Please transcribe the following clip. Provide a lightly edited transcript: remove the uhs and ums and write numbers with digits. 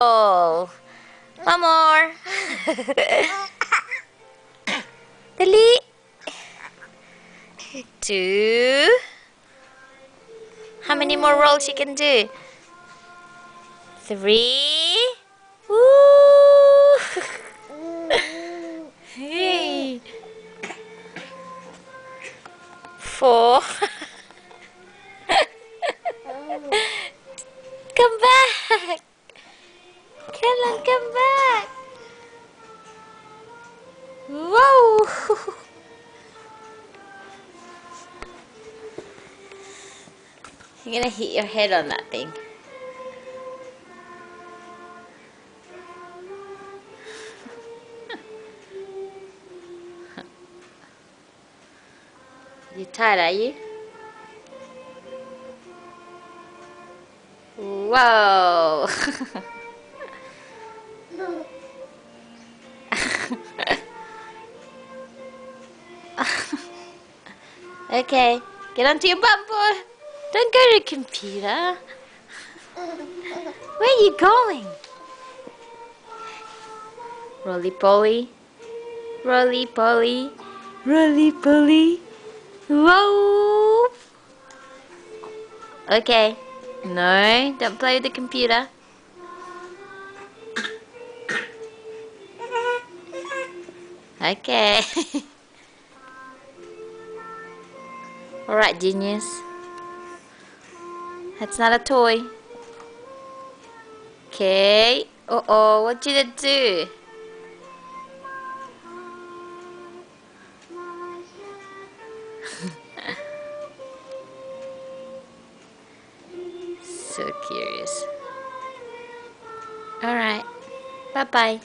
Oh, one more. Dali. 2. How many more rolls you can do? 3. Woo! Hey. 4. Come back. Kellan, come back. Whoa. You're gonna hit your head on that thing. You tired, are you? Whoa! Okay, get onto your bum board. Don't go to the computer. Where are you going? Roly poly, roly poly, roly poly. Whoa! Okay, no, don't play with the computer. Okay. Alright, genius. That's not a toy. Okay. Uh-oh, what did it do? So curious. Alright. Bye-bye.